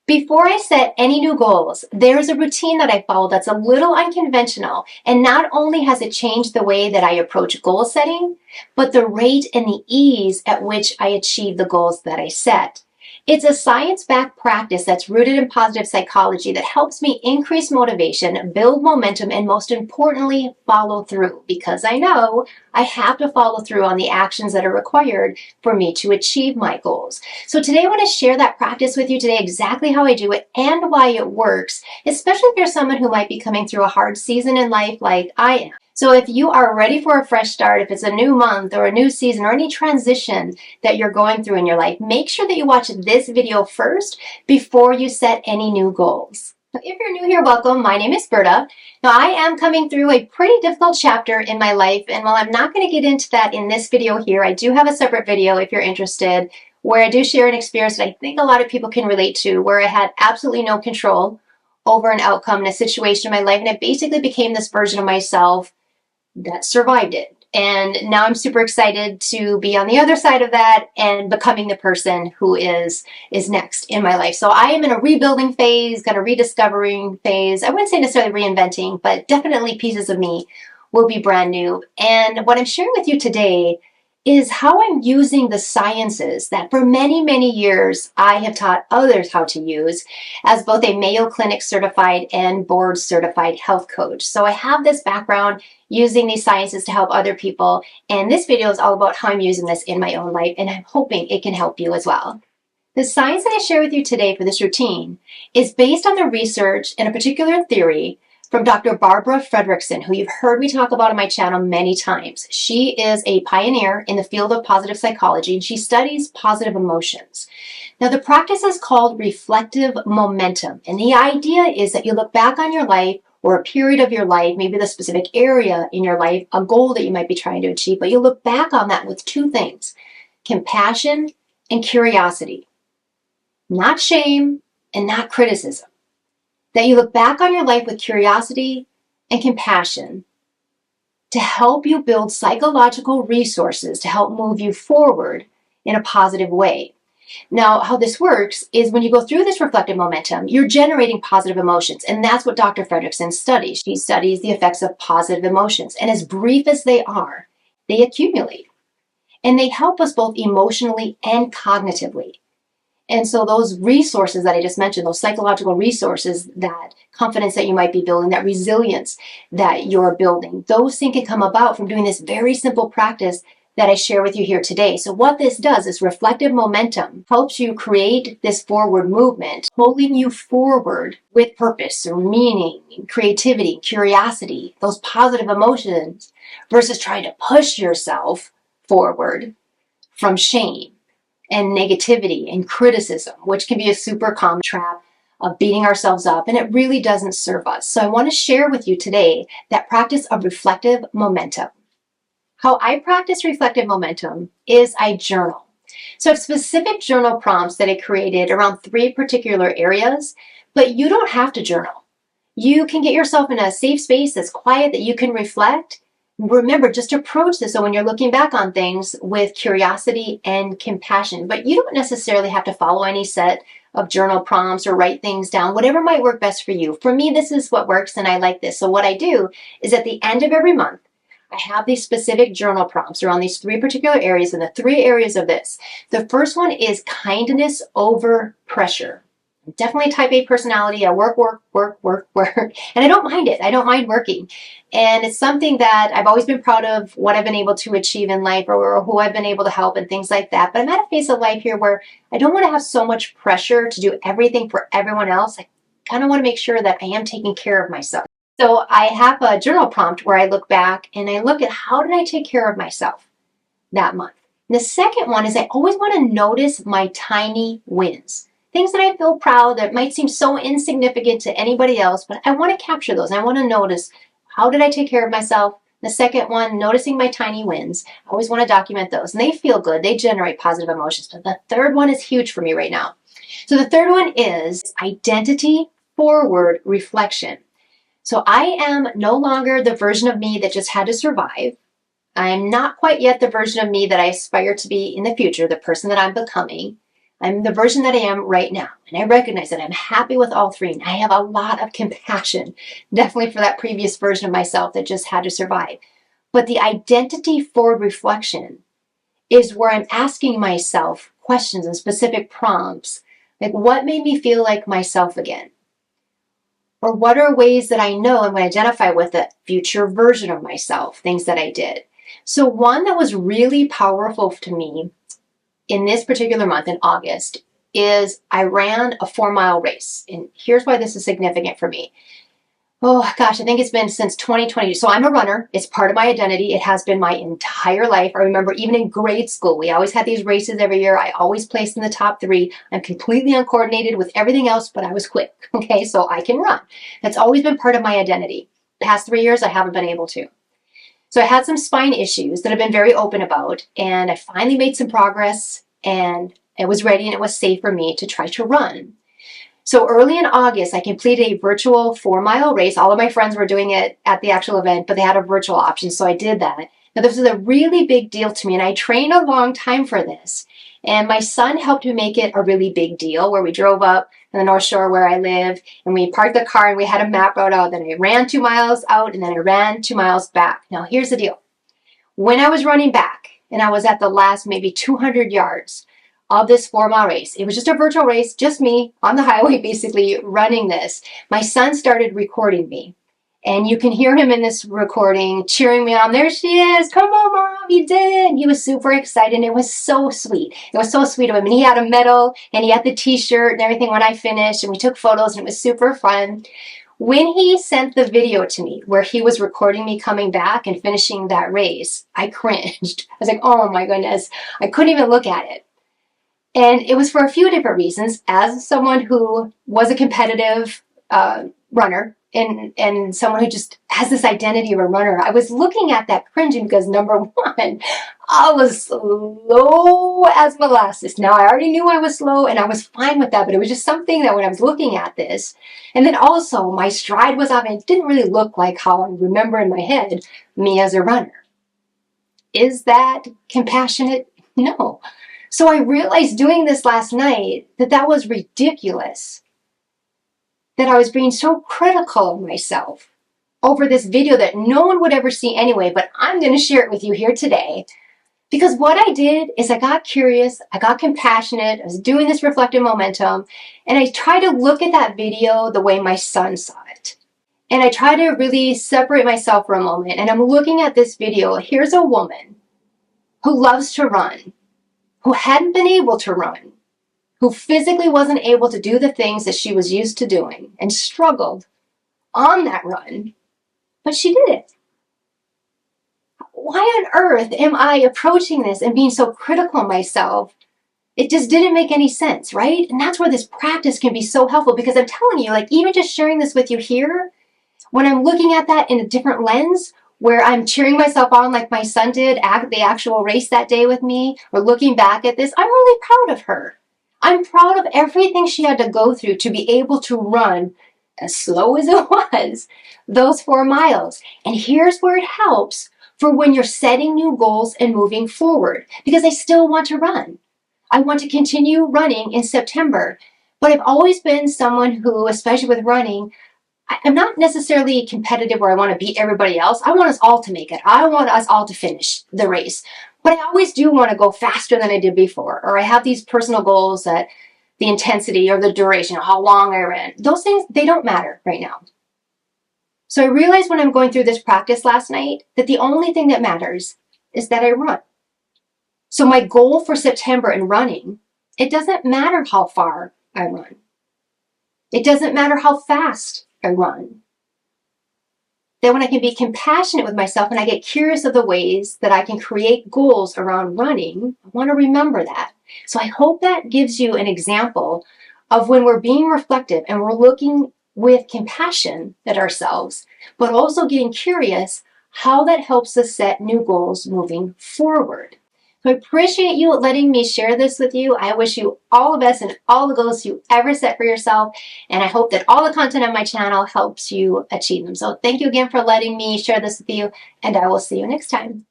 Before I set any new goals, there's a routine that I follow that's a little unconventional, and not only has it changed the way that I approach goal setting, but the rate and the ease at which I achieve the goals that I set. It's a science-backed practice that's rooted in positive psychology that helps me increase motivation, build momentum, and most importantly, follow through, because I know I have to follow through on the actions that are required for me to achieve my goals. So today I want to share that practice with you today, exactly how I do it and why it works, especially if you're someone who might be coming through a hard season in life like I am. So if you are ready for a fresh start, if it's a new month or a new season or any transition that you're going through in your life, make sure that you watch this video first before you set any new goals. If you're new here, welcome. My name is Berta. Now I am coming through a pretty difficult chapter in my life, and while I'm not going to get into that in this video here, I do have a separate video if you're interested where I do share an experience that I think a lot of people can relate to, where I had absolutely no control over an outcome in a situation in my life, and I basically became this version of myself that survived it. And now I'm super excited to be on the other side of that and becoming the person who is next in my life. So I am in a rebuilding phase, kind of rediscovering phase. I wouldn't say necessarily reinventing, but definitely pieces of me will be brand new. And what I'm sharing with you today is how I'm using the sciences that for many, many years I have taught others how to use as both a Mayo Clinic certified and board certified health coach. So I have this background using these sciences to help other people, and this video is all about how I'm using this in my own life, and I'm hoping it can help you as well. The science that I share with you today for this routine is based on the research and a particular theory from Dr. Barbara Fredrickson, who you've heard me talk about on my channel many times. She is a pioneer in the field of positive psychology, and she studies positive emotions. Now, the practice is called reflective momentum, and the idea is that you look back on your life or a period of your life, maybe the specific area in your life, a goal that you might be trying to achieve, but you look back on that with two things: compassion and curiosity. Not shame and not criticism. That you look back on your life with curiosity and compassion to help you build psychological resources to help move you forward in a positive way. Now, how this works is when you go through this reflective momentum, you're generating positive emotions, and that's what Dr. Fredrickson studies. She studies the effects of positive emotions, and as brief as they are, they accumulate, and they help us both emotionally and cognitively. And so those resources that I just mentioned, those psychological resources, that confidence that you might be building, that resilience that you're building, those things can come about from doing this very simple practice that I share with you here today. So what this does is reflective momentum helps you create this forward movement, pulling you forward with purpose or meaning, creativity, curiosity, those positive emotions, versus trying to push yourself forward from shame and negativity and criticism, which can be a super common trap of beating ourselves up, and it really doesn't serve us. So I want to share with you today that practice of reflective momentum. How I practice reflective momentum is I journal. So I have specific journal prompts that I created around 3 particular areas, but you don't have to journal. You can get yourself in a safe space that's quiet, that you can reflect. Remember, just approach this so when you're looking back on things with curiosity and compassion, but you don't necessarily have to follow any set of journal prompts or write things down, whatever might work best for you. For me, this is what works, and I like this. So what I do is at the end of every month, I have these specific journal prompts around these 3 particular areas, and the 3 areas of this. The first one is kindness over pressure. Definitely type A personality. I work, and I don't mind it. I don't mind working. And it's something that I've always been proud of, what I've been able to achieve in life, or who I've been able to help and things like that. But I'm at a phase of life here where I don't want to have so much pressure to do everything for everyone else. I kind of want to make sure that I am taking care of myself. So I have a journal prompt where I look back and I look at how did I take care of myself that month. And the second one is I always want to notice my tiny wins. Things that I feel proud that might seem so insignificant to anybody else, but I want to capture those. I want to notice, how did I take care of myself? The second one, noticing my tiny wins. I always want to document those, and they feel good. They generate positive emotions. But the third one is huge for me right now. So the third one is identity forward reflection. So I am no longer the version of me that just had to survive. I am not quite yet the version of me that I aspire to be in the future, the person that I'm becoming. I'm the version that I am right now. And I recognize that I'm happy with all three. And I have a lot of compassion, definitely for that previous version of myself that just had to survive. But the identity forward reflection is where I'm asking myself questions and specific prompts. Like, what made me feel like myself again? Or what are ways that I know I'm going to identify with a future version of myself, things that I did? So one that was really powerful to me in this particular month in August is I ran a 4-mile race. And here's why this is significant for me. Oh gosh, I think it's been since 2020. So I'm a runner. It's part of my identity. It has been my entire life. I remember even in grade school, we always had these races every year. I always placed in the top 3. I'm completely uncoordinated with everything else, but I was quick. Okay, so I can run. That's always been part of my identity. The past 3 years, I haven't been able to. So I had some spine issues that I've been very open about, and I finally made some progress, and it was ready and it was safe for me to try to run. So early in August, I completed a virtual 4-mile race. All of my friends were doing it at the actual event, but they had a virtual option, so I did that. Now, this was a really big deal to me, and I trained a long time for this. And my son helped me make it a really big deal, where we drove up in the North Shore where I live, and we parked the car, and we had a map out out. Then I ran 2 miles out, and then I ran 2 miles back. Now, here's the deal. When I was running back, and I was at the last maybe 200 yards of this 4-mile race, it was just a virtual race, just me on the highway basically running this. My son started recording me. And you can hear him in this recording cheering me on. There she is. Come on, Mom, you did. He was super excited. And it was so sweet. It was so sweet of him. And he had a medal and he had the t-shirt and everything when I finished. And we took photos and it was super fun. When he sent the video to me where he was recording me coming back and finishing that race, I cringed. I was like, oh my goodness. I couldn't even look at it. And it was for a few different reasons. As someone who was a competitive runner, and someone who just has this identity of a runner, I was looking at that cringing because, number one, I was slow as molasses. Now, I already knew I was slow and I was fine with that, but it was just something that when I was looking at this, and then also my stride was off and it didn't really look like how I remember in my head me as a runner. Is that compassionate? No. So I realized doing this last night that was ridiculous. That I was being so critical of myself over this video that no one would ever see anyway, but I'm going to share it with you here today. Because what I did is I got curious, I got compassionate, I was doing this reflective momentum, and I tried to look at that video the way my son saw it. And I tried to really separate myself for a moment, and I'm looking at this video. Here's a woman who loves to run, who hadn't been able to run, who physically wasn't able to do the things that she was used to doing and struggled on that run, but she did it. Why on earth am I approaching this and being so critical of myself? It just didn't make any sense, right? And that's where this practice can be so helpful, because I'm telling you, like, even just sharing this with you here, when I'm looking at that in a different lens, where I'm cheering myself on like my son did at the actual race that day with me, or looking back at this, I'm really proud of her. I'm proud of everything she had to go through to be able to run, as slow as it was, those 4 miles. And here's where it helps for when you're setting new goals and moving forward, because I still want to run. I want to continue running in September, but I've always been someone who, especially with running, I'm not necessarily competitive where I want to beat everybody else. I want us all to make it. I want us all to finish the race. But I always do want to go faster than I did before. Or I have these personal goals that the intensity or the duration, how long I ran. Those things, they don't matter right now. So I realized when I'm going through this practice last night that the only thing that matters is that I run. So my goal for September in running, it doesn't matter how far I run. It doesn't matter how fast I run. That when I can be compassionate with myself and I get curious of the ways that I can create goals around running, I want to remember that. So I hope that gives you an example of when we're being reflective and we're looking with compassion at ourselves, but also getting curious how that helps us set new goals moving forward. So I appreciate you letting me share this with you. I wish you all the best in all the goals you ever set for yourself. And I hope that all the content on my channel helps you achieve them. So thank you again for letting me share this with you, and I will see you next time.